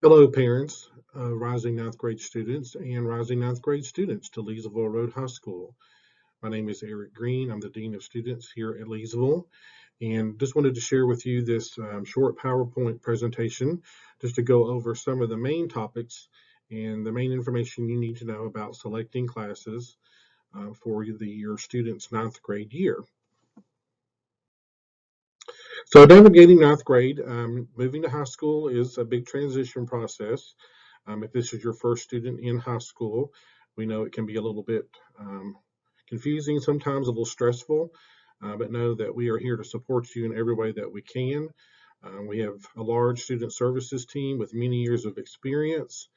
Hello, parents, rising ninth grade students, and rising ninth grade students to Leesville Road High School. My name is Eric Green. I'm the Dean of Students here at Leesville, and just wanted to share with you this short PowerPoint presentation just to go over some of the main topics and the main information you need to know about selecting classes for your student's ninth grade year. So navigating ninth grade, moving to high school is a big transition process. If this is your first student in high school, we know it can be a little bit confusing, sometimes a little stressful, but know that we are here to support you in every way that we can. We have a large student services team with many years of experience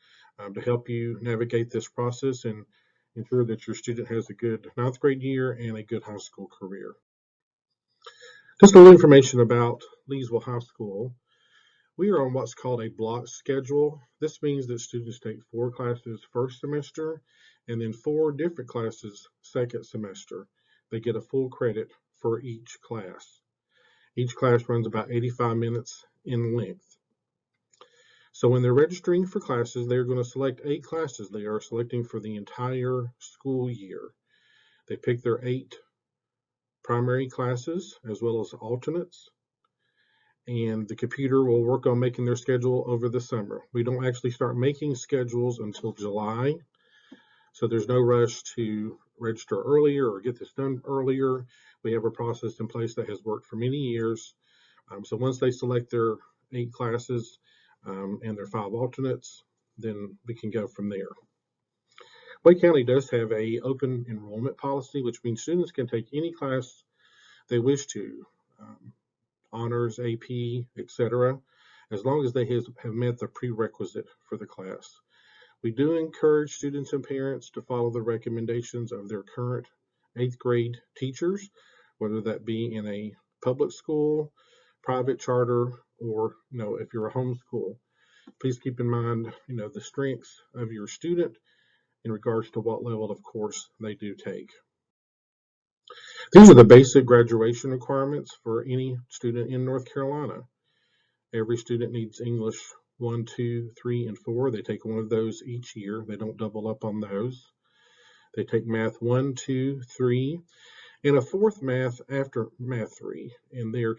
to help you navigate this process and ensure that your student has a good ninth grade year and a good high school career. Just a little information about Leesville High School. We are on what's called a block schedule. This means that students take 4 classes first semester and then 4 different classes second semester. They get a full credit for each class. Each class runs about 85 minutes in length. So when they're registering for classes, they're going to select 8 classes. They are selecting for the entire school year. They pick their 8 primary classes as well as alternates, and the computer will work on making their schedule over the summer. We don't actually start making schedules until July, so there's no rush to register earlier or get this done earlier. We have a process in place that has worked for many years. So once they select their 8 classes and their 5 alternates, then we can go from there. Wake County does have a open enrollment policy, which means students can take any class they wish to. Honors, AP, etc., as long as they have met the prerequisite for the class. We do encourage students and parents to follow the recommendations of their current 8th grade teachers, whether that be in a public school, private charter, or if you're a homeschool. Please keep in mind the strengths of your student in regards to what level of course they do take. These are the basic graduation requirements for any student in North Carolina. Every student needs English 1, 2, 3, and 4. They take one of those each year. They don't double up on those. They take Math 1, 2, 3, and a 4th math after Math 3. And there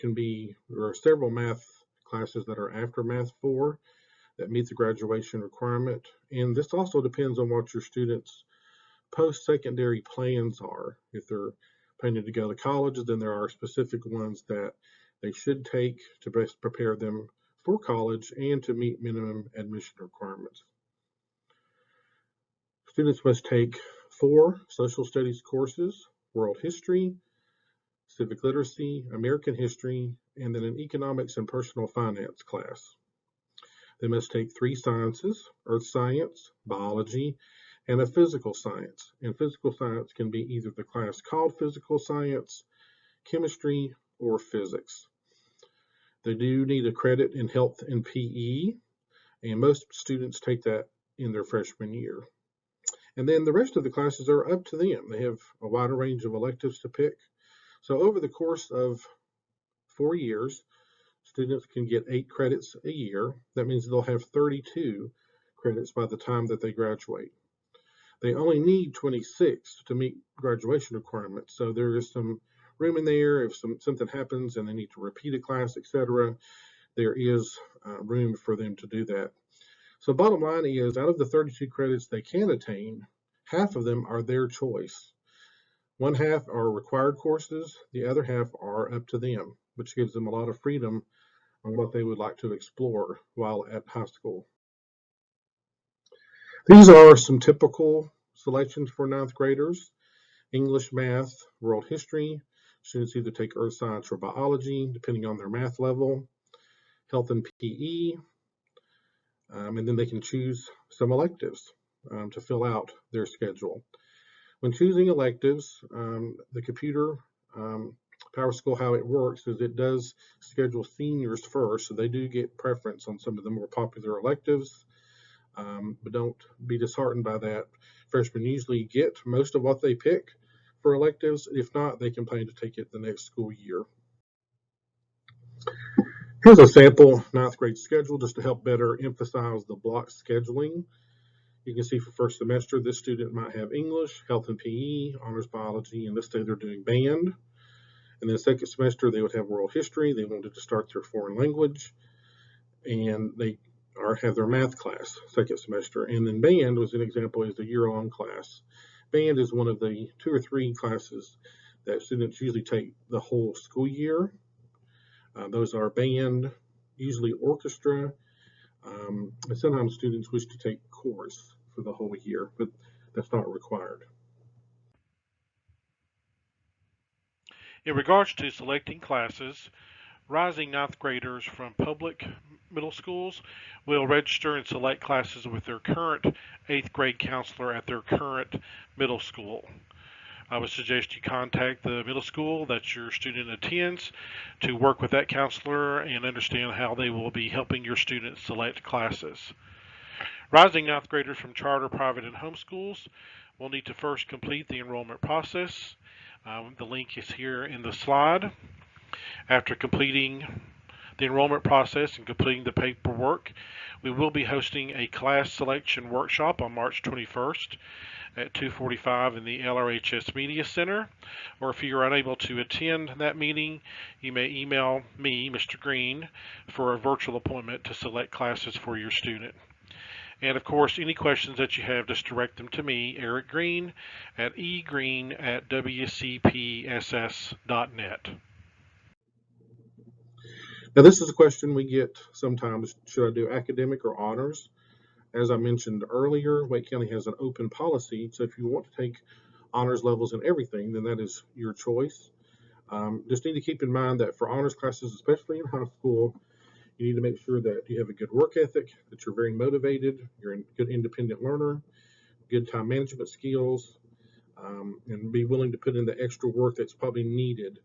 are several math classes that are after Math 4 that meet the graduation requirement. And this also depends on what your students' post-secondary plans are. If they're planning to go to college, then there are specific ones that they should take to best prepare them for college and to meet minimum admission requirements. Students must take 4 social studies courses: world history, civic literacy, American history, and then an economics and personal finance class. They must take 3 sciences: earth science, biology, and a physical science. And physical science can be either the class called physical science, chemistry, or physics. They do need a credit in health and PE, and most students take that in their freshman year. And then the rest of the classes are up to them. They have a wider range of electives to pick. So over the course of 4 years, students can get 8 credits a year. That means they'll have 32 credits by the time that they graduate. They only need 26 to meet graduation requirements, so there is some room in there if something happens and they need to repeat a class, etc. There is room for them to do that. So bottom line is, out of the 32 credits they can attain, half of them are their choice. One half are required courses, the other half are up to them, which gives them a lot of freedom on what they would like to explore while at high school. These are some typical selections for ninth graders: English, math, world history. Students either take earth science or biology, depending on their math level. Health and PE, and then they can choose some electives to fill out their schedule. When choosing electives, the computer Power School, how it works is it does schedule seniors first, so they do get preference on some of the more popular electives. But don't be disheartened by that. Freshmen usually get most of what they pick for electives. If not, they can plan to take it the next school year. Here's a sample ninth grade schedule just to help better emphasize the block scheduling. You can see for first semester, this student might have English, health and PE, honors biology, and this day they're doing band. And then second semester, they would have world history. They wanted to start their foreign language, and they have their math class second semester. And then band was an example is a year-long class. Band is one of the 2 or 3 classes that students usually take the whole school year. Those are band, usually orchestra, and sometimes students wish to take chorus for the whole year, but that's not required. In regards to selecting classes, rising ninth graders from public middle schools will register and select classes with their current 8th grade counselor at their current middle school. I would suggest you contact the middle school that your student attends to work with that counselor and understand how they will be helping your student select classes. Rising ninth graders from charter, private, and home schools will need to first complete the enrollment process. The link is here in the slide. After completing the enrollment process and completing the paperwork, we will be hosting a class selection workshop on March 21st at 2:45 in the LRHS Media Center. Or if you're unable to attend that meeting, you may email me, Mr. Green, for a virtual appointment to select classes for your student. And of course, any questions that you have, just direct them to me, Eric Green, at egreen@wcpss.net. Now, this is a question we get sometimes, should I do academic or honors? As I mentioned earlier, Wake County has an open policy, so if you want to take honors levels in everything, then that is your choice. Just need to keep in mind that for honors classes, especially in high school, you need to make sure that you have a good work ethic, that you're very motivated, you're a good independent learner, good time management skills, and be willing to put in the extra work that's probably needed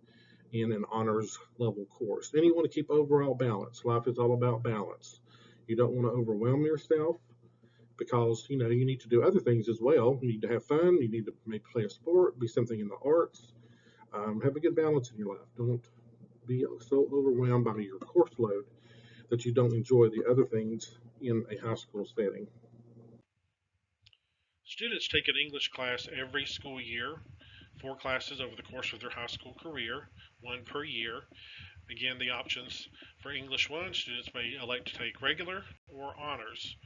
in an honors level course. And you want to keep overall balance. Life is all about balance. You don't want to overwhelm yourself because you need to do other things as well. You need to have fun. You need to maybe play a sport, be something in the arts. Have a good balance in your life. Don't be so overwhelmed by your course load that you don't enjoy the other things in a high school setting. Students take an English class every school year, 4 classes over the course of their high school career, 1 per year. Again, the options for English 1, students may elect to take regular or honors.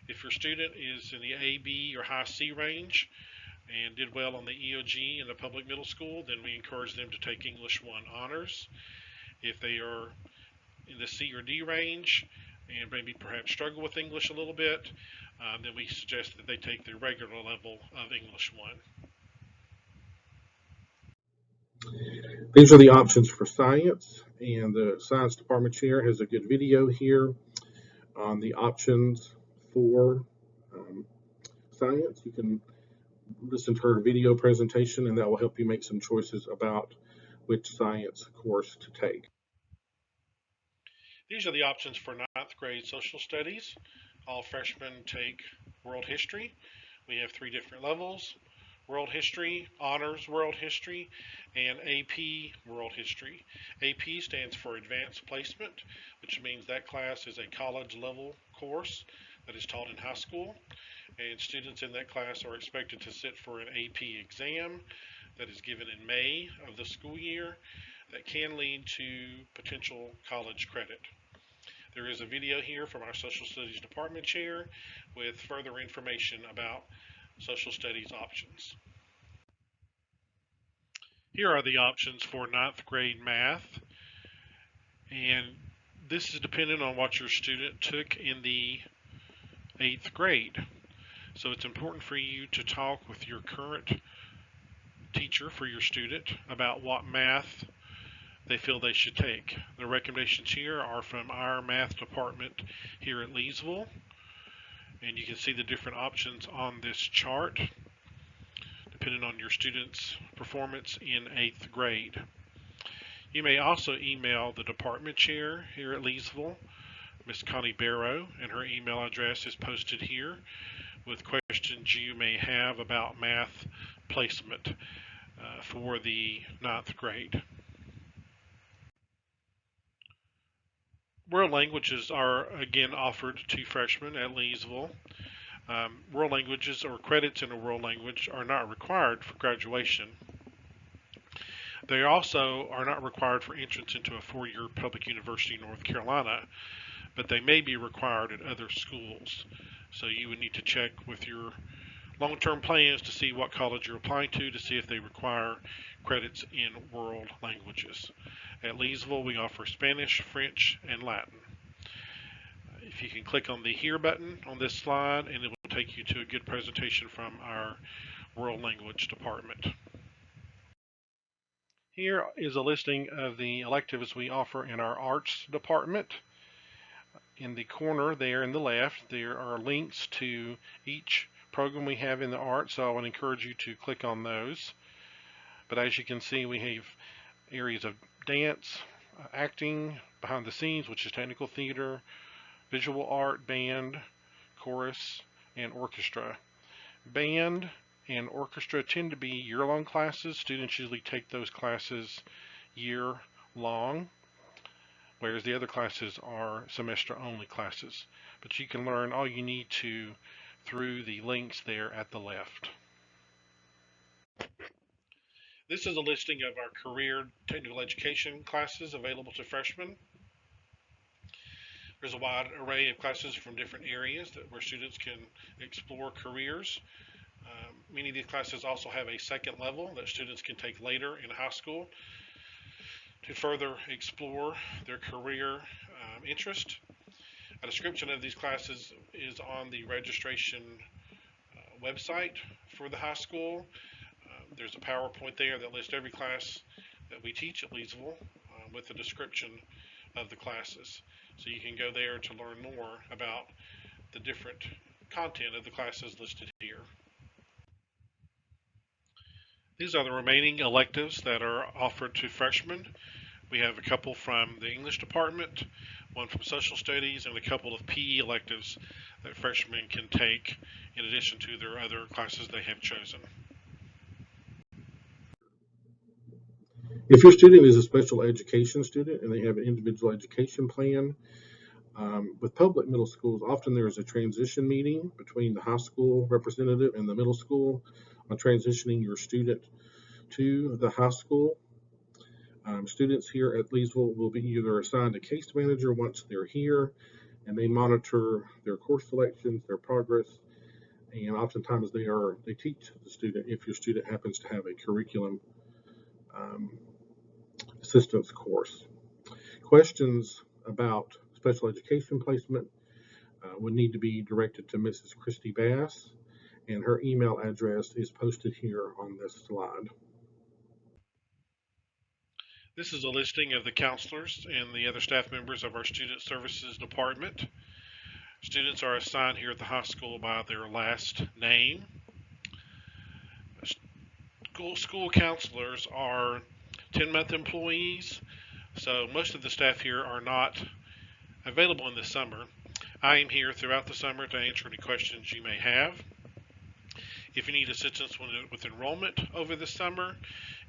If your student is in the A, B, or high C range and did well on the EOG in the public middle school, then we encourage them to take English 1 honors. If they are in the C or D range and maybe perhaps struggle with English a little bit, then we suggest that they take the regular level of English 1. These are the options for science, and the science department chair has a good video here on the options for science. You can listen to her video presentation, and that will help you make some choices about which science course to take. These are the options for ninth grade social studies. All freshmen take world history. We have 3 different levels: World History, Honors World History, and AP World History. AP stands for Advanced Placement, which means that class is a college level course that is taught in high school, and students in that class are expected to sit for an AP exam that is given in May of the school year that can lead to potential college credit. There is a video here from our Social Studies Department Chair with further information about social studies options. Here are the options for ninth grade math, and this is dependent on what your student took in the 8th grade. So it's important for you to talk with your current teacher for your student about what math they feel they should take. The recommendations here are from our math department here at Leesville, and you can see the different options on this chart depending on your student's performance in 8th grade. You may also email the department chair here at Leesville, Miss Connie Barrow, and her email address is posted here with questions you may have about math placement for the 9th grade. World languages are again offered to freshmen at Leesville. World languages or credits in a world language are not required for graduation. They also are not required for entrance into a four-year public university in North Carolina, but they may be required at other schools. So you would need to check with your long-term plans to see what college you're applying to see if they require credits in world languages. At Leesville, we offer Spanish, French, and Latin. If you can click on the Here button on this slide, and it will take you to a good presentation from our World Language Department. Here is a listing of the electives we offer in our Arts Department. In the corner there in the left, there are links to each program we have in the arts, so I would encourage you to click on those. But as you can see, we have areas of dance, acting, behind the scenes, which is technical theater, visual art, band, chorus, and orchestra. Band and orchestra tend to be year-long classes. Students usually take those classes year-long, whereas the other classes are semester-only classes. But you can learn all you need to through the links there at the left. This is a listing of our career technical education classes available to freshmen. There's a wide array of classes from different areas where students can explore careers. Many of these classes also have a second level that students can take later in high school to further explore their career interest. A description of these classes is on the registration website for the high school. There's a PowerPoint there that lists every class that we teach at Leesville with a description of the classes. So you can go there to learn more about the different content of the classes listed here. These are the remaining electives that are offered to freshmen. We have a couple from the English department, one from social studies, and a couple of PE electives that freshmen can take in addition to their other classes they have chosen. If your student is a special education student and they have an individual education plan, with public middle schools, often there is a transition meeting between the high school representative and the middle school on transitioning your student to the high school. Students here at Leesville will be either assigned a case manager once they're here, and they monitor their course selections, their progress, and oftentimes they teach the student if your student happens to have a curriculum assistance course. Questions about special education placement would need to be directed to Mrs. Christy Bass, and her email address is posted here on this slide. This is a listing of the counselors and the other staff members of our Student Services Department. Students are assigned here at the high school by their last name. School counselors are 10-month employees, so most of the staff here are not available in the summer. I am here throughout the summer to answer any questions you may have. If you need assistance with enrollment over the summer,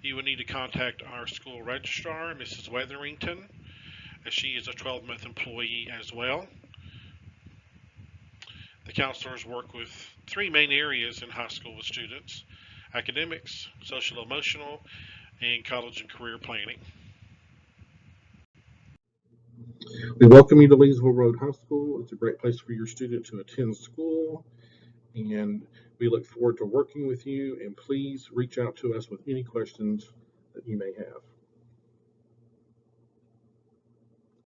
you will need to contact our school registrar, Mrs. Wetherington, as she is a 12-month employee as well. The counselors work with three main areas in high school with students: academics, social emotional, and college and career planning. We welcome you to Leesville Road High School. It's a great place for your student to attend school, and we look forward to working with you, and please reach out to us with any questions that you may have.